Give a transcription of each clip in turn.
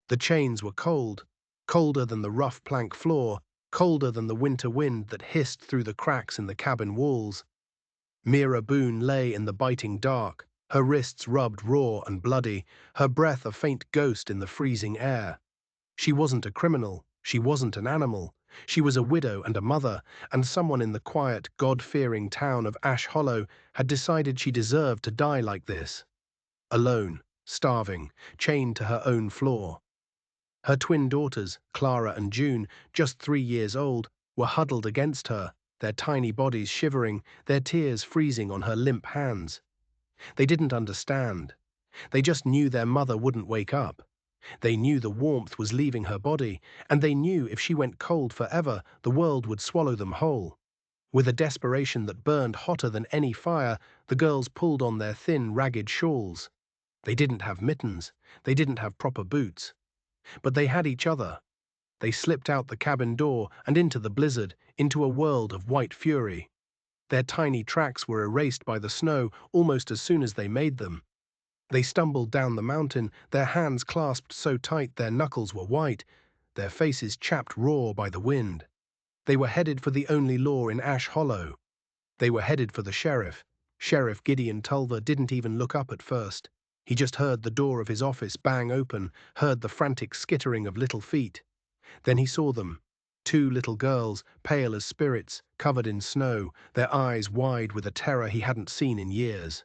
The chains were cold, colder than the rough plank floor, colder than the winter wind that hissed through the cracks in the cabin walls. Mira Boone lay in the biting dark, her wrists rubbed raw and bloody, her breath a faint ghost in the freezing air. She wasn't a criminal, she wasn't an animal. She was a widow and a mother, and someone in the quiet, God-fearing town of Ash Hollow had decided she deserved to die like this. Alone, starving, chained to her own floor. Her twin daughters, Clara and June, just 3 years old, were huddled against her, their tiny bodies shivering, their tears freezing on her limp hands. They didn't understand. They just knew their mother wouldn't wake up. They knew the warmth was leaving her body, and they knew if she went cold forever, the world would swallow them whole. With a desperation that burned hotter than any fire, the girls pulled on their thin, ragged shawls. They didn't have mittens. They didn't have proper boots. But they had each other. They slipped out the cabin door and into the blizzard, into a world of white fury. Their tiny tracks were erased by the snow almost as soon as they made them. They stumbled down the mountain, their hands clasped so tight their knuckles were white, their faces chapped raw by the wind. They were headed for the only law in Ash Hollow. They were headed for the sheriff. Sheriff Gideon Tulver didn't even look up at first. He just heard the door of his office bang open, heard the frantic skittering of little feet. Then he saw them. Two little girls, pale as spirits, covered in snow, their eyes wide with a terror he hadn't seen in years.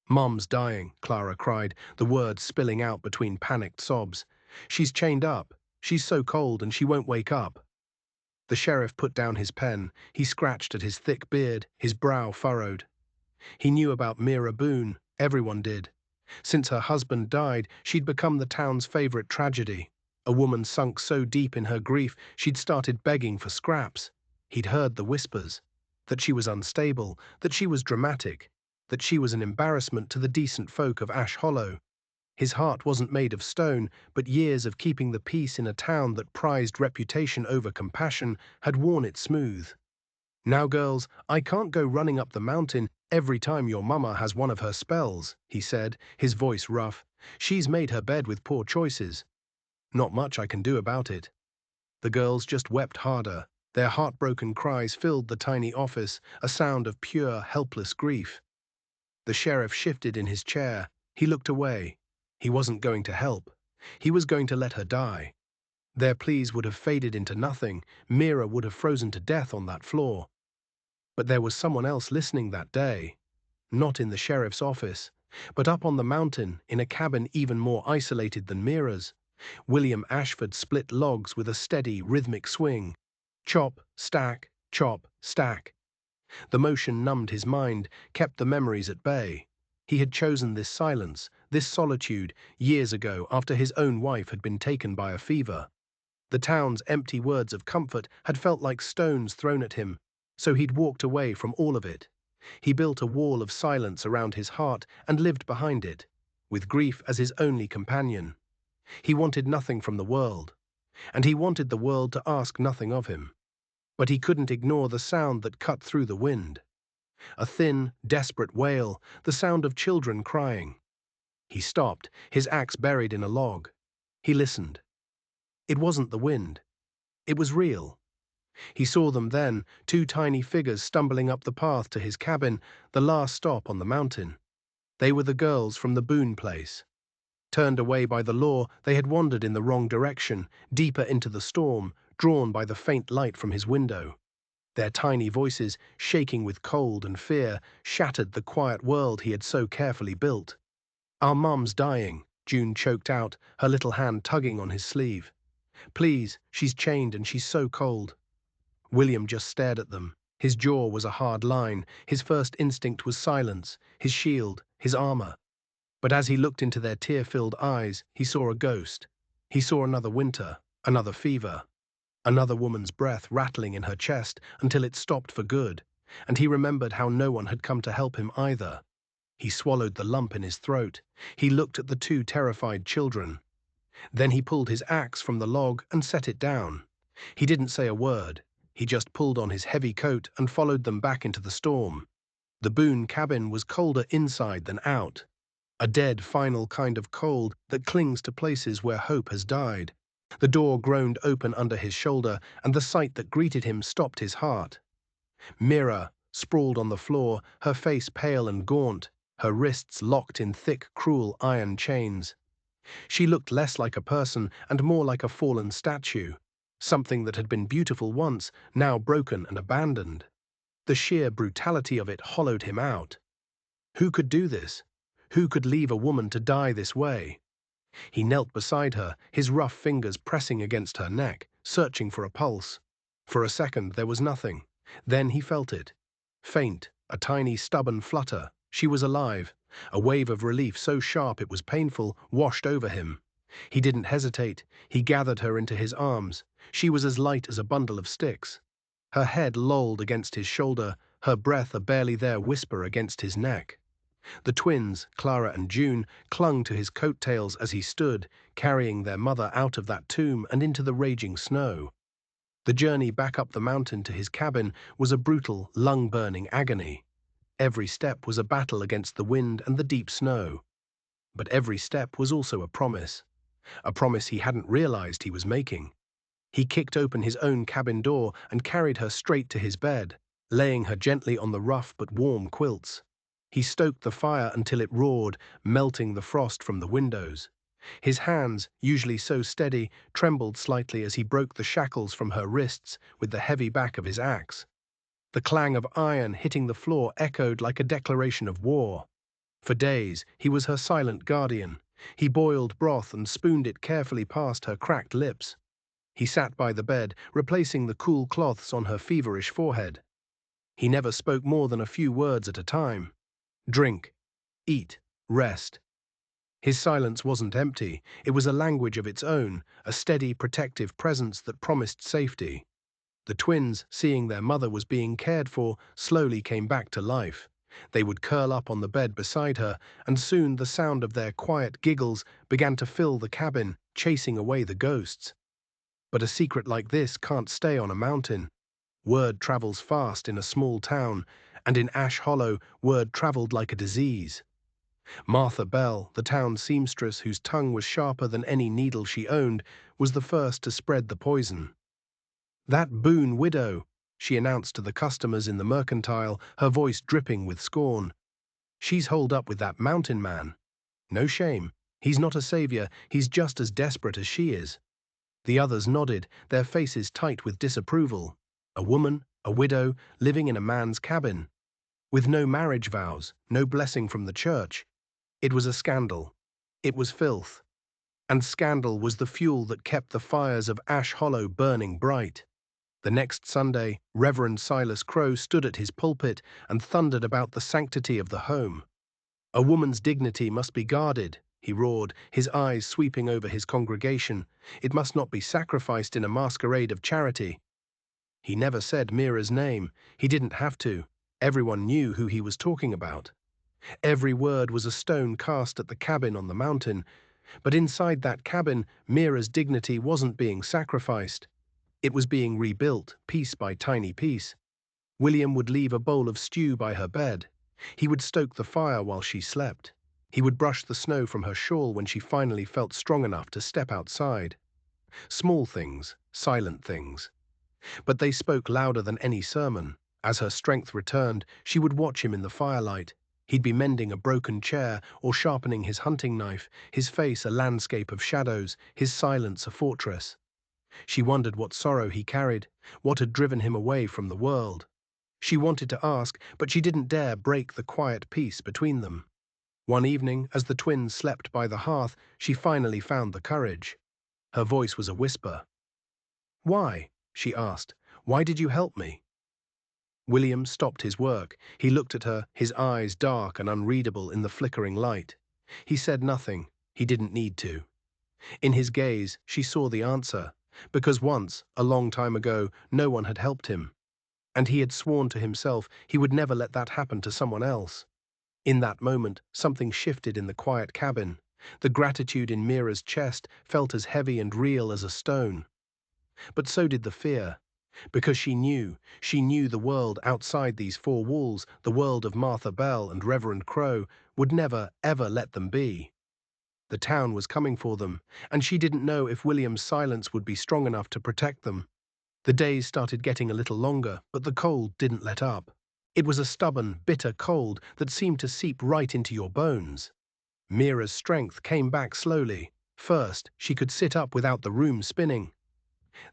"Mom's dying," Clara cried, the words spilling out between panicked sobs. "She's chained up. She's so cold and she won't wake up." The sheriff put down his pen. He scratched at his thick beard, his brow furrowed. He knew about Mira Boone. Everyone did. Since her husband died, she'd become the town's favorite tragedy. A woman sunk so deep in her grief, she'd started begging for scraps. He'd heard the whispers. That she was unstable, that she was dramatic, that she was an embarrassment to the decent folk of Ash Hollow. His heart wasn't made of stone, but years of keeping the peace in a town that prized reputation over compassion had worn it smooth. "Now, girls, I can't go running up the mountain every time your mama has one of her spells," he said, his voice rough. "She's made her bed with poor choices. Not much I can do about it." The girls just wept harder. Their heartbroken cries filled the tiny office, a sound of pure, helpless grief. The sheriff shifted in his chair. He looked away. He wasn't going to help. He was going to let her die. Their pleas would have faded into nothing. Mira would have frozen to death on that floor. But there was someone else listening that day. Not in the sheriff's office, but up on the mountain, in a cabin even more isolated than Mira's. William Ashford split logs with a steady, rhythmic swing. Chop, stack, chop, stack. The motion numbed his mind, kept the memories at bay. He had chosen this silence, this solitude, years ago after his own wife had been taken by a fever. The town's empty words of comfort had felt like stones thrown at him, so he'd walked away from all of it. He built a wall of silence around his heart and lived behind it, with grief as his only companion. He wanted nothing from the world, and he wanted the world to ask nothing of him. But he couldn't ignore the sound that cut through the wind. A thin, desperate wail, the sound of children crying. He stopped, his axe buried in a log. He listened. It wasn't the wind. It was real. He saw them then, two tiny figures stumbling up the path to his cabin, the last stop on the mountain. They were the girls from the Boone place. Turned away by the law, they had wandered in the wrong direction, deeper into the storm, drawn by the faint light from his window. Their tiny voices, shaking with cold and fear, shattered the quiet world he had so carefully built. "Our mom's dying," June choked out, her little hand tugging on his sleeve. "Please, she's chained and she's so cold." William just stared at them. His jaw was a hard line. His first instinct was silence, his shield, his armor. But as he looked into their tear-filled eyes, he saw a ghost. He saw another winter, another fever, another woman's breath rattling in her chest until it stopped for good, and he remembered how no one had come to help him either. He swallowed the lump in his throat. He looked at the two terrified children. Then he pulled his axe from the log and set it down. He didn't say a word. He just pulled on his heavy coat and followed them back into the storm. The Boone cabin was colder inside than out. a dead, final kind of cold that clings to places where hope has died. The door groaned open under his shoulder, and the sight that greeted him stopped his heart. Mira sprawled on the floor, her face pale and gaunt, her wrists locked in thick, cruel iron chains. She looked less like a person and more like a fallen statue, something that had been beautiful once, now broken and abandoned. The sheer brutality of it hollowed him out. Who could do this? Who could leave a woman to die this way? He knelt beside her, his rough fingers pressing against her neck, searching for a pulse. For a second there was nothing. Then he felt it. Faint, a tiny stubborn flutter. She was alive. A wave of relief so sharp it was painful washed over him. He didn't hesitate. He gathered her into his arms. She was as light as a bundle of sticks. Her head lolled against his shoulder, her breath a barely there whisper against his neck. The twins, Clara and June, clung to his coattails as he stood, carrying their mother out of that tomb and into the raging snow. The journey back up the mountain to his cabin was a brutal, lung-burning agony. Every step was a battle against the wind and the deep snow. But every step was also a promise he hadn't realized he was making. He kicked open his own cabin door and carried her straight to his bed, laying her gently on the rough but warm quilts. He stoked the fire until it roared, melting the frost from the windows. His hands, usually so steady, trembled slightly as he broke the shackles from her wrists with the heavy back of his axe. The clang of iron hitting the floor echoed like a declaration of war. For days, he was her silent guardian. He boiled broth and spooned it carefully past her cracked lips. He sat by the bed, replacing the cool cloths on her feverish forehead. He never spoke more than a few words at a time. Drink, eat, rest. His silence wasn't empty. It was a language of its own, a steady, protective presence that promised safety. The twins, seeing their mother was being cared for, slowly came back to life. They would curl up on the bed beside her, and soon the sound of their quiet giggles began to fill the cabin, chasing away the ghosts. But a secret like this can't stay on a mountain. Word travels fast in a small town, and in Ash Hollow, word traveled like a disease. Martha Bell, the town seamstress whose tongue was sharper than any needle she owned, was the first to spread the poison. "That Boone widow," she announced to the customers in the mercantile, her voice dripping with scorn. "She's holed up with that mountain man. No shame. He's not a savior, he's just as desperate as she is." The others nodded, their faces tight with disapproval. A woman, a widow, living in a man's cabin. With no marriage vows, no blessing from the church. It was a scandal. It was filth. And scandal was the fuel that kept the fires of Ash Hollow burning bright. The next Sunday, Reverend Silas Crow stood at his pulpit and thundered about the sanctity of the home. "A woman's dignity must be guarded," he roared, his eyes sweeping over his congregation. "It must not be sacrificed in a masquerade of charity." He never said Mira's name. He didn't have to. Everyone knew who he was talking about. Every word was a stone cast at the cabin on the mountain. But inside that cabin, Mira's dignity wasn't being sacrificed. It was being rebuilt, piece by tiny piece. William would leave a bowl of stew by her bed. He would stoke the fire while she slept. He would brush the snow from her shawl when she finally felt strong enough to step outside. Small things, silent things. But they spoke louder than any sermon. As her strength returned, she would watch him in the firelight. He'd be mending a broken chair or sharpening his hunting knife, his face a landscape of shadows, his silence a fortress. She wondered what sorrow he carried, what had driven him away from the world. She wanted to ask, but she didn't dare break the quiet peace between them. One evening, as the twins slept by the hearth, she finally found the courage. Her voice was a whisper. "Why?" she asked. "Why did you help me?" William stopped his work. He looked at her, his eyes dark and unreadable in the flickering light. He said nothing. He didn't need to. In his gaze, she saw the answer. Because once, a long time ago, no one had helped him. And he had sworn to himself he would never let that happen to someone else. In that moment, something shifted in the quiet cabin. The gratitude in Mira's chest felt as heavy and real as a stone. But so did the fear. Because she knew the world outside these four walls, the world of Martha Bell and Reverend Crowe, would never, ever let them be. The town was coming for them, and she didn't know if William's silence would be strong enough to protect them. The days started getting a little longer, but the cold didn't let up. It was a stubborn, bitter cold that seemed to seep right into your bones. Mira's strength came back slowly. First, she could sit up without the room spinning.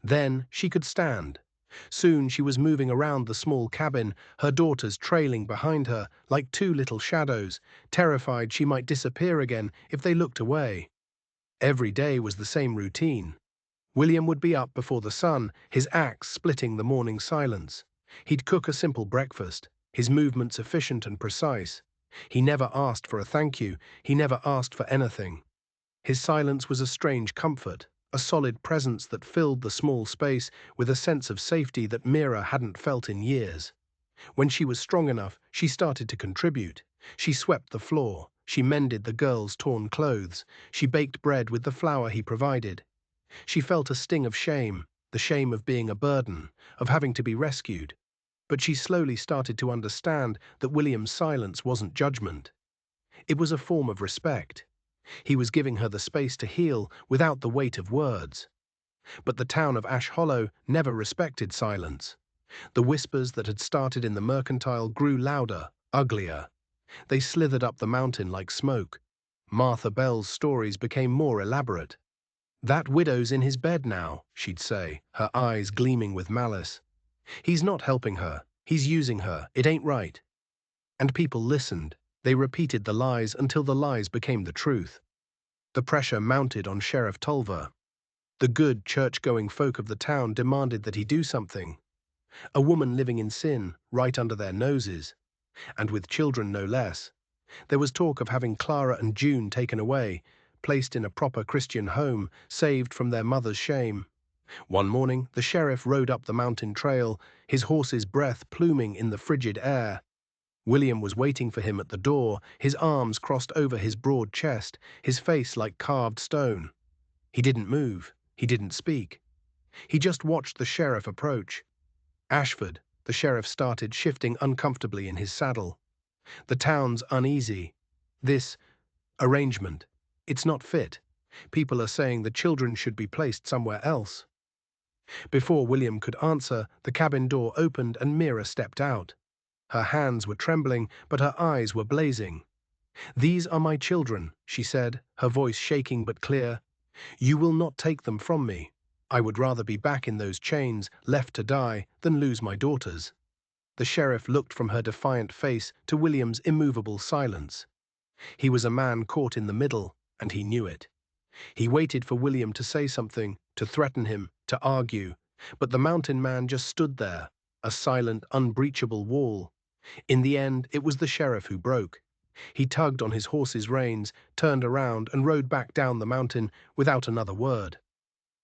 Then, she could stand. Soon she was moving around the small cabin, her daughters trailing behind her like two little shadows, terrified she might disappear again if they looked away. Every day was the same routine. William would be up before the sun, his axe splitting the morning silence. He'd cook a simple breakfast, his movements efficient and precise. He never asked for a thank you, he never asked for anything. His silence was a strange comfort, a solid presence that filled the small space with a sense of safety that Mira hadn't felt in years. When she was strong enough, she started to contribute. She swept the floor, she mended the girls' torn clothes, she baked bread with the flour he provided. She felt a sting of shame, the shame of being a burden, of having to be rescued. But she slowly started to understand that William's silence wasn't judgment. It was a form of respect. He was giving her the space to heal without the weight of words. But the town of Ash Hollow never respected silence. The whispers that had started in the mercantile grew louder, uglier. They slithered up the mountain like smoke. Martha Bell's stories became more elaborate. "That widow's in his bed now," she'd say, her eyes gleaming with malice. "He's not helping her. He's using her. It ain't right." And people listened. They repeated the lies until the lies became the truth. The pressure mounted on Sheriff Tolver. The good, church-going folk of the town demanded that he do something. A woman living in sin, right under their noses, and with children no less. There was talk of having Clara and June taken away, placed in a proper Christian home, saved from their mother's shame. One morning, the sheriff rode up the mountain trail, his horse's breath pluming in the frigid air. William was waiting for him at the door, his arms crossed over his broad chest, his face like carved stone. He didn't move. He didn't speak. He just watched the sheriff approach. "Ashford," the sheriff started, shifting uncomfortably in his saddle. "The town's uneasy. This arrangement, it's not fit. People are saying the children should be placed somewhere else." Before William could answer, the cabin door opened and Mira stepped out. Her hands were trembling, but her eyes were blazing. "These are my children," she said, her voice shaking but clear. "You will not take them from me. I would rather be back in those chains, left to die, than lose my daughters." The sheriff looked from her defiant face to William's immovable silence. He was a man caught in the middle, and he knew it. He waited for William to say something, to threaten him, to argue, but the mountain man just stood there, a silent, unbreachable wall. In the end, it was the sheriff who broke. He tugged on his horse's reins, turned around, and rode back down the mountain without another word.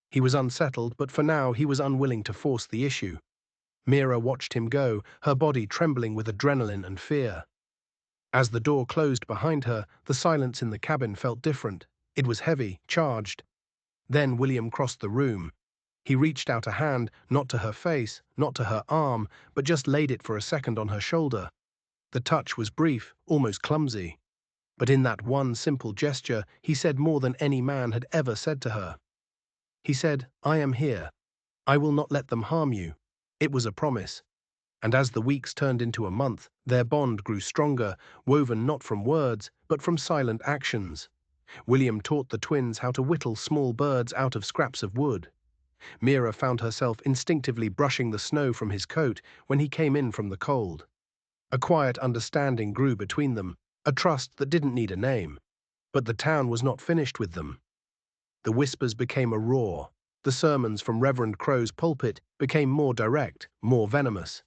He was unsettled, but for now he was unwilling to force the issue. Mira watched him go, her body trembling with adrenaline and fear. As the door closed behind her, the silence in the cabin felt different. It was heavy, charged. Then William crossed the room. He reached out a hand, not to her face, not to her arm, but just laid it for a second on her shoulder. The touch was brief, almost clumsy. But in that one simple gesture, he said more than any man had ever said to her. He said, "I am here. I will not let them harm you." It was a promise. And as the weeks turned into a month, their bond grew stronger, woven not from words, but from silent actions. William taught the twins how to whittle small birds out of scraps of wood. Mira found herself instinctively brushing the snow from his coat when he came in from the cold. A quiet understanding grew between them, a trust that didn't need a name. But the town was not finished with them. The whispers became a roar. The sermons from Reverend Crowe's pulpit became more direct, more venomous.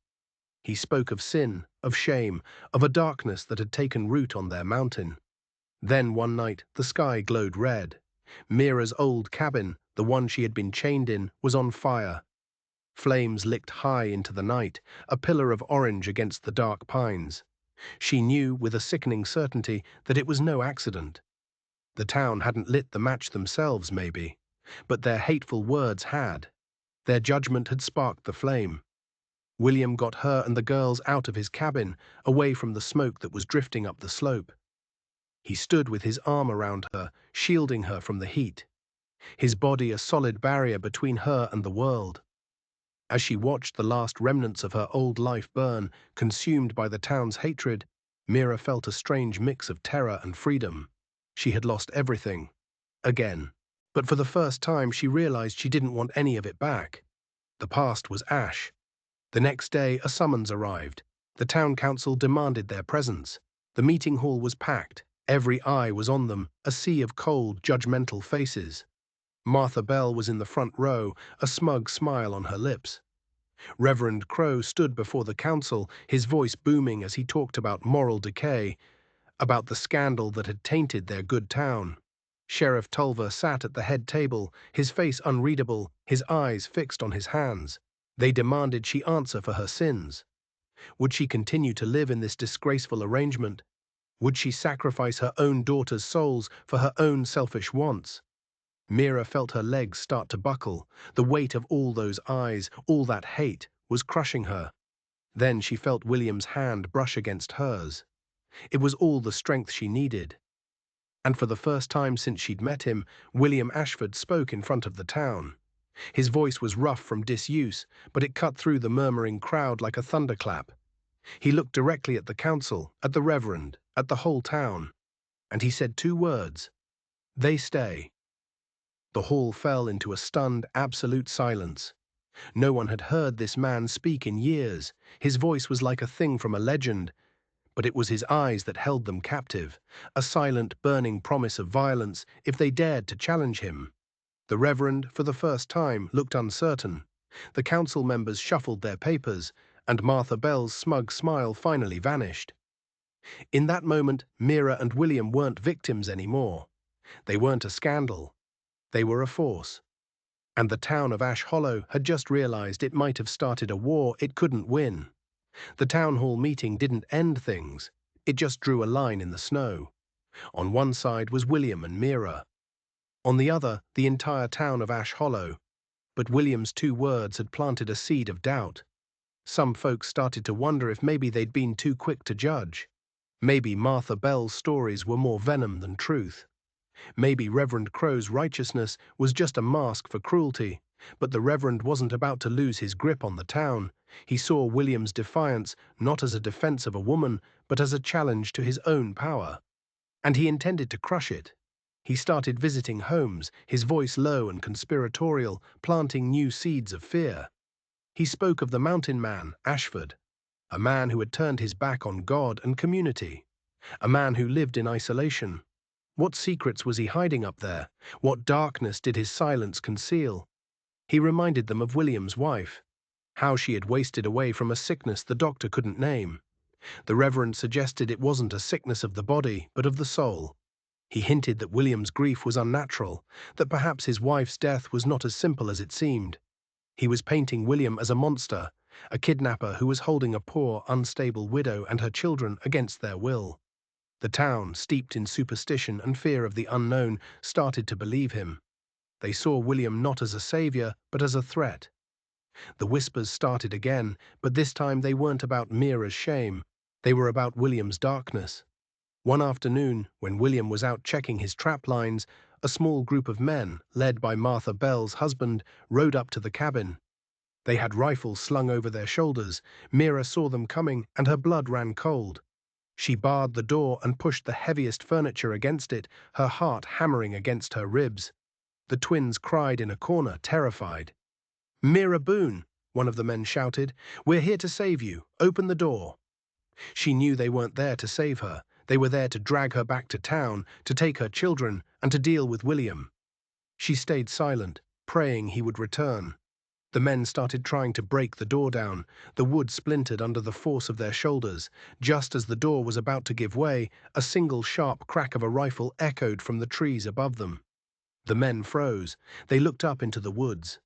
He spoke of sin, of shame, of a darkness that had taken root on their mountain. Then one night the sky glowed red. Mira's old cabin, the one she had been chained in, was on fire. Flames licked high into the night, a pillar of orange against the dark pines. She knew with a sickening certainty that it was no accident. The town hadn't lit the match themselves, maybe, but their hateful words had. Their judgment had sparked the flame. William got her and the girls out of his cabin, away from the smoke that was drifting up the slope. He stood with his arm around her, shielding her from the heat, his body a solid barrier between her and the world. As she watched the last remnants of her old life burn, consumed by the town's hatred, Mira felt a strange mix of terror and freedom. She had lost everything. Again. But for the first time she realized she didn't want any of it back. The past was ash. The next day a summons arrived. The town council demanded their presence. The meeting hall was packed. Every eye was on them, a sea of cold, judgmental faces. Martha Bell was in the front row, a smug smile on her lips. Reverend Crowe stood before the council, his voice booming as he talked about moral decay, about the scandal that had tainted their good town. Sheriff Tulver sat at the head table, his face unreadable, his eyes fixed on his hands. They demanded she answer for her sins. Would she continue to live in this disgraceful arrangement? Would she sacrifice her own daughters' souls for her own selfish wants? Mira felt her legs start to buckle. The weight of all those eyes, all that hate, was crushing her. Then she felt William's hand brush against hers. It was all the strength she needed. And for the first time since she'd met him, William Ashford spoke in front of the town. His voice was rough from disuse, but it cut through the murmuring crowd like a thunderclap. He looked directly at the council, at the reverend, at the whole town. And he said 2 words. They stay. The hall fell into a stunned, absolute silence. No one had heard this man speak in years. His voice was like a thing from a legend, but it was his eyes that held them captive, a silent, burning promise of violence if they dared to challenge him. The Reverend, for the first time, looked uncertain. The council members shuffled their papers, and Martha Bell's smug smile finally vanished. In that moment, Mira and William weren't victims anymore. They weren't a scandal. They were a force. And the town of Ash Hollow had just realized it might have started a war it couldn't win. The town hall meeting didn't end things. It just drew a line in the snow. On one side was William and Mira. On the other, the entire town of Ash Hollow. But William's 2 words had planted a seed of doubt. Some folks started to wonder if maybe they'd been too quick to judge. Maybe Martha Bell's stories were more venom than truth. Maybe Reverend Crowe's righteousness was just a mask for cruelty. But the Reverend wasn't about to lose his grip on the town. He saw William's defiance not as a defense of a woman, but as a challenge to his own power. And he intended to crush it. He started visiting homes, his voice low and conspiratorial, planting new seeds of fear. He spoke of the mountain man, Ashford, a man who had turned his back on God and community, a man who lived in isolation. What secrets was he hiding up there? What darkness did his silence conceal? He reminded them of William's wife, how she had wasted away from a sickness the doctor couldn't name. The Reverend suggested it wasn't a sickness of the body, but of the soul. He hinted that William's grief was unnatural, that perhaps his wife's death was not as simple as it seemed. He was painting William as a monster, a kidnapper who was holding a poor, unstable widow and her children against their will. The town, steeped in superstition and fear of the unknown, started to believe him. They saw William not as a savior, but as a threat. The whispers started again, but this time they weren't about Mira's shame. They were about William's darkness. One afternoon, when William was out checking his trap lines, a small group of men, led by Martha Bell's husband, rode up to the cabin. They had rifles slung over their shoulders. Mira saw them coming, and her blood ran cold. She barred the door and pushed the heaviest furniture against it, her heart hammering against her ribs. The twins cried in a corner, terrified. "Mira Boone," one of the men shouted, "we're here to save you. Open the door." She knew they weren't there to save her. They were there to drag her back to town, to take her children, and to deal with William. She stayed silent, praying he would return. The men started trying to break the door down. The wood splintered under the force of their shoulders. Just as the door was about to give way, a single sharp crack of a rifle echoed from the trees above them. The men froze. They looked up into the woods.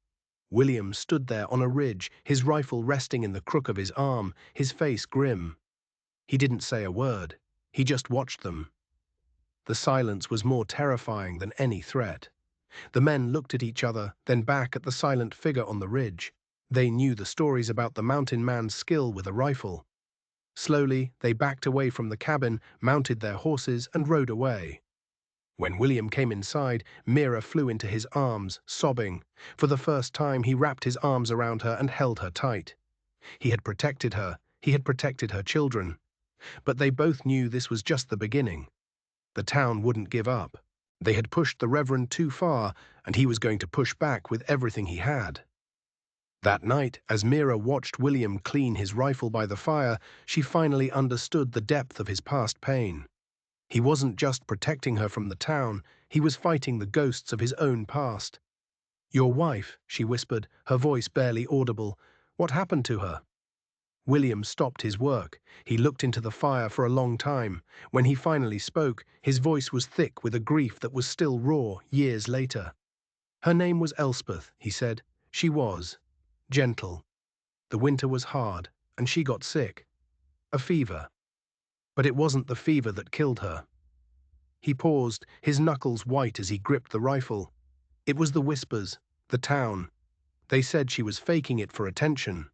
William stood there on a ridge, his rifle resting in the crook of his arm, his face grim. He didn't say a word. He just watched them. The silence was more terrifying than any threat. The men looked at each other, then back at the silent figure on the ridge. They knew the stories about the mountain man's skill with a rifle. Slowly, they backed away from the cabin, mounted their horses, and rode away. When William came inside, Mira flew into his arms, sobbing. For the first time, he wrapped his arms around her and held her tight. He had protected her. He had protected her children. But they both knew this was just the beginning. The town wouldn't give up. They had pushed the Reverend too far, and he was going to push back with everything he had. That night, as Mira watched William clean his rifle by the fire, she finally understood the depth of his past pain. He wasn't just protecting her from the town, he was fighting the ghosts of his own past. "Your wife," she whispered, her voice barely audible. "What happened to her?" William stopped his work. He looked into the fire for a long time. When he finally spoke, his voice was thick with a grief that was still raw years later. "Her name was Elspeth," he said. "She was gentle. The winter was hard, and she got sick. A fever. But it wasn't the fever that killed her." He paused, his knuckles white as he gripped the rifle. "It was the whispers, the town. They said she was faking it for attention.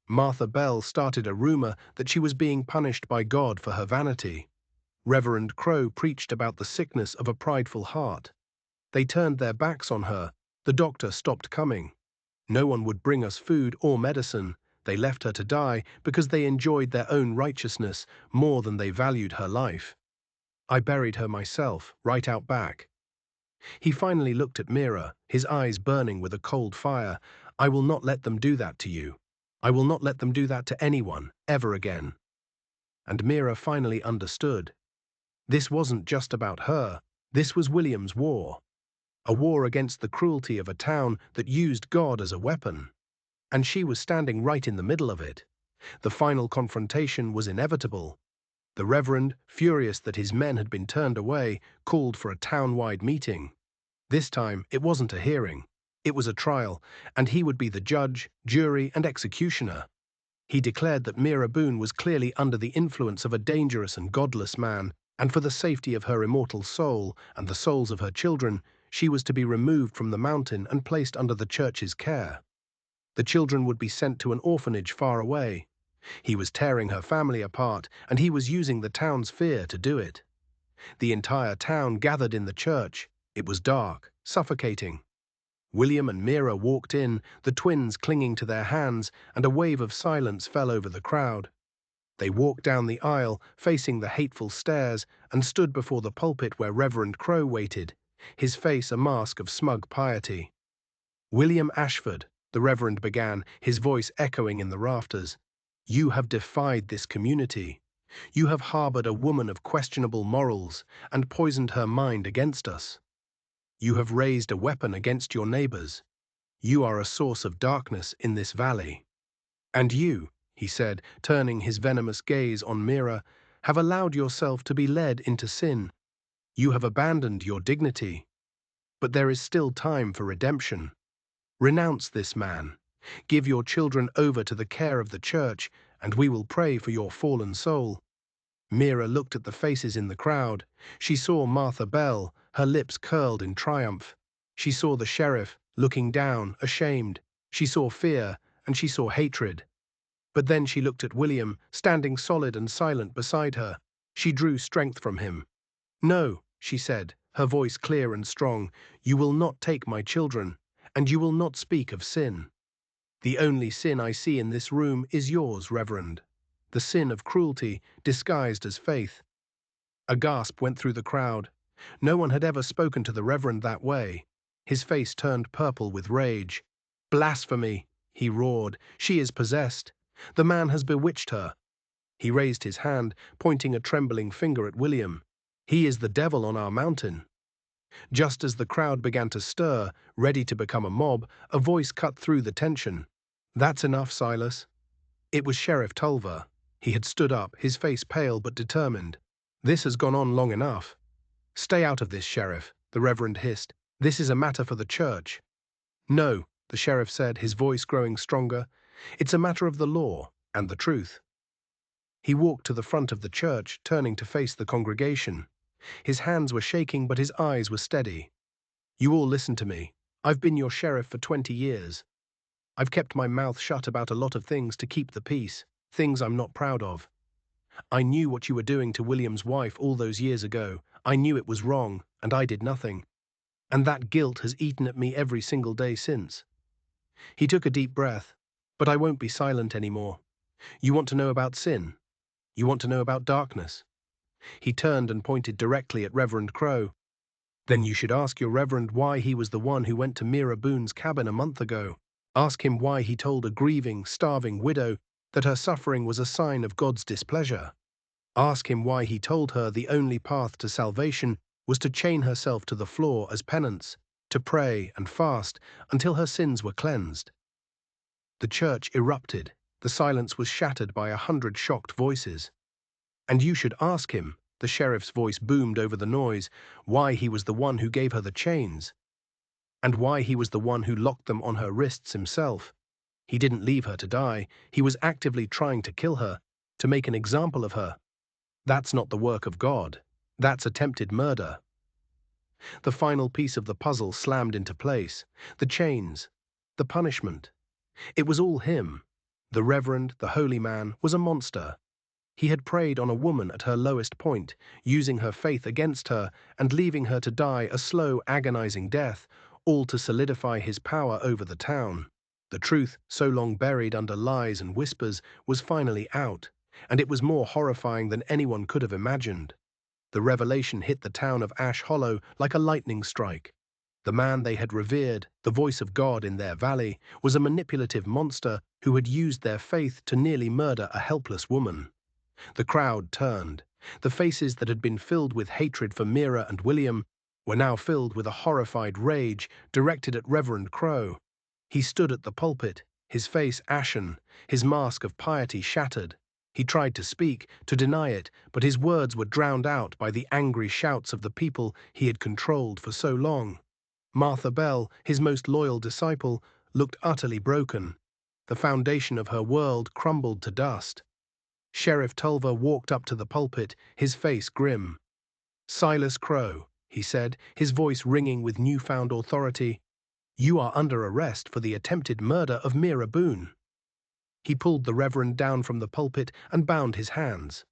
Martha Bell started a rumor that she was being punished by God for her vanity. Reverend Crow preached about the sickness of a prideful heart. They turned their backs on her. The doctor stopped coming. No one would bring us food or medicine. They left her to die because they enjoyed their own righteousness more than they valued her life. I buried her myself, right out back." He finally looked at Mira, his eyes burning with a cold fire. "I will not let them do that to you. I will not let them do that to anyone, ever again." And Mira finally understood. This wasn't just about her. This was William's war. A war against the cruelty of a town that used God as a weapon. And she was standing right in the middle of it. The final confrontation was inevitable. The Reverend, furious that his men had been turned away, called for a town-wide meeting. This time, it wasn't a hearing. It was a trial, and he would be the judge, jury, and executioner. He declared that Mira Boone was clearly under the influence of a dangerous and godless man, and for the safety of her immortal soul and the souls of her children, she was to be removed from the mountain and placed under the church's care. The children would be sent to an orphanage far away. He was tearing her family apart, and he was using the town's fear to do it. The entire town gathered in the church. It was dark, suffocating. William and Mira walked in, the twins clinging to their hands, and a wave of silence fell over the crowd. They walked down the aisle, facing the hateful stares, and stood before the pulpit where Reverend Crow waited, his face a mask of smug piety. "William Ashford," the Reverend began, his voice echoing in the rafters, "you have defied this community. You have harbored a woman of questionable morals and poisoned her mind against us. You have raised a weapon against your neighbors. You are a source of darkness in this valley. And you," he said, turning his venomous gaze on Mira, "have allowed yourself to be led into sin. You have abandoned your dignity. But there is still time for redemption. Renounce this man. Give your children over to the care of the church, and we will pray for your fallen soul." Mira looked at the faces in the crowd. She saw Martha Bell, her lips curled in triumph. She saw the sheriff, looking down, ashamed. She saw fear, and she saw hatred. But then she looked at William, standing solid and silent beside her. She drew strength from him. "No," she said, her voice clear and strong, "you will not take my children, and you will not speak of sin. The only sin I see in this room is yours, Reverend. The sin of cruelty disguised as faith." A gasp went through the crowd. No one had ever spoken to the Reverend that way. His face turned purple with rage. "Blasphemy!" he roared. "She is possessed. The man has bewitched her." He raised his hand, pointing a trembling finger at William. "He is the devil on our mountain." Just as the crowd began to stir, ready to become a mob, a voice cut through the tension. "That's enough, Silas." It was Sheriff Tulver. He had stood up, his face pale but determined. "This has gone on long enough." "Stay out of this, Sheriff," the Reverend hissed. "This is a matter for the church." "No," the sheriff said, his voice growing stronger. "It's a matter of the law and the truth." He walked to the front of the church, turning to face the congregation. His hands were shaking, but his eyes were steady. You all listen to me. I've been your sheriff for 20 years. I've kept my mouth shut about a lot of things to keep the peace, things I'm not proud of. I knew what you were doing to William's wife all those years ago. I knew it was wrong, and I did nothing. And that guilt has eaten at me every single day since. He took a deep breath. But I won't be silent anymore. You want to know about sin? You want to know about darkness? He turned and pointed directly at Reverend Crow. Then you should ask your Reverend why he was the one who went to Mira Boone's cabin a month ago. Ask him why he told a grieving, starving widow that her suffering was a sign of God's displeasure. Ask him why he told her the only path to salvation was to chain herself to the floor as penance, to pray and fast until her sins were cleansed. The church erupted. The silence was shattered by 100 shocked voices. And you should ask him, the sheriff's voice boomed over the noise, why he was the one who gave her the chains, and why he was the one who locked them on her wrists himself. He didn't leave her to die. He was actively trying to kill her, to make an example of her. That's not the work of God. That's attempted murder. The final piece of the puzzle slammed into place. The chains. The punishment. It was all him. The Reverend, the holy man, was a monster. He had preyed on a woman at her lowest point, using her faith against her and leaving her to die a slow, agonizing death, all to solidify his power over the town. The truth, so long buried under lies and whispers, was finally out, and it was more horrifying than anyone could have imagined. The revelation hit the town of Ash Hollow like a lightning strike. The man they had revered, the voice of God in their valley, was a manipulative monster who had used their faith to nearly murder a helpless woman. The crowd turned. The faces that had been filled with hatred for Mira and William were now filled with a horrified rage directed at Reverend Crow. He stood at the pulpit, his face ashen, his mask of piety shattered. He tried to speak, to deny it, but his words were drowned out by the angry shouts of the people he had controlled for so long. Martha Bell, his most loyal disciple, looked utterly broken. The foundation of her world crumbled to dust. Sheriff Tulver walked up to the pulpit, his face grim. "Silas Crow," he said, his voice ringing with newfound authority, "you are under arrest for the attempted murder of Mira Boone." He pulled the Reverend down from the pulpit and bound his hands.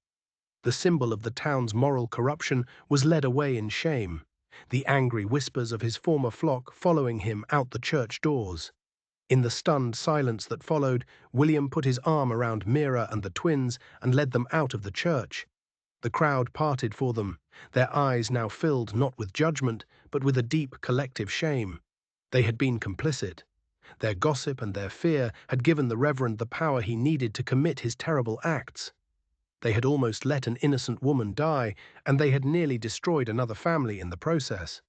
The symbol of the town's moral corruption was led away in shame, the angry whispers of his former flock following him out the church doors. In the stunned silence that followed, William put his arm around Mira and the twins and led them out of the church. The crowd parted for them, their eyes now filled not with judgment, but with a deep collective shame. They had been complicit. Their gossip and their fear had given the Reverend the power he needed to commit his terrible acts. They had almost let an innocent woman die, and they had nearly destroyed another family in the process.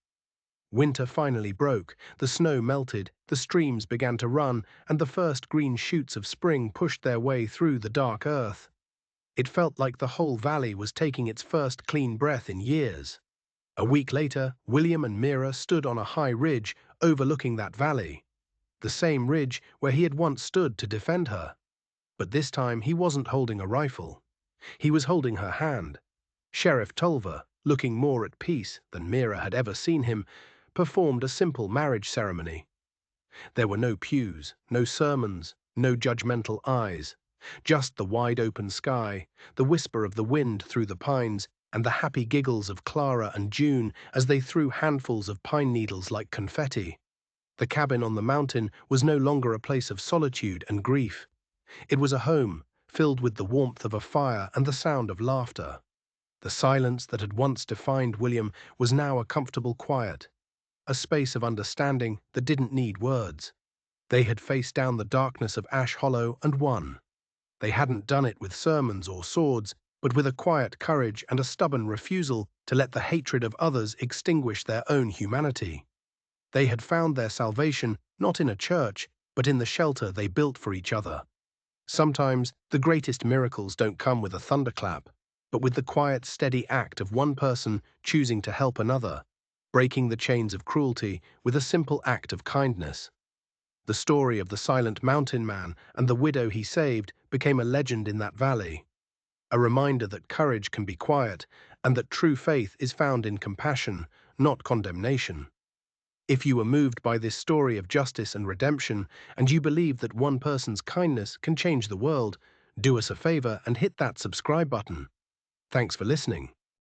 Winter finally broke, the snow melted, the streams began to run, and the first green shoots of spring pushed their way through the dark earth. It felt like the whole valley was taking its first clean breath in years. A week later, William and Mira stood on a high ridge overlooking that valley, the same ridge where he had once stood to defend her. But this time he wasn't holding a rifle. He was holding her hand. Sheriff Tulver, looking more at peace than Mira had ever seen him, performed a simple marriage ceremony. There were no pews, no sermons, no judgmental eyes, just the wide-open sky, the whisper of the wind through the pines, and the happy giggles of Clara and June as they threw handfuls of pine needles like confetti. The cabin on the mountain was no longer a place of solitude and grief. It was a home, filled with the warmth of a fire and the sound of laughter. The silence that had once defined William was now a comfortable quiet, a space of understanding that didn't need words. They had faced down the darkness of Ash Hollow and won. They hadn't done it with sermons or swords, but with a quiet courage and a stubborn refusal to let the hatred of others extinguish their own humanity. They had found their salvation not in a church, but in the shelter they built for each other. Sometimes the greatest miracles don't come with a thunderclap, but with the quiet, steady act of one person choosing to help another, breaking the chains of cruelty with a simple act of kindness. The story of the silent mountain man and the widow he saved became a legend in that valley, a reminder that courage can be quiet and that true faith is found in compassion, not condemnation. If you were moved by this story of justice and redemption, and you believe that one person's kindness can change the world, do us a favor and hit that subscribe button. Thanks for listening.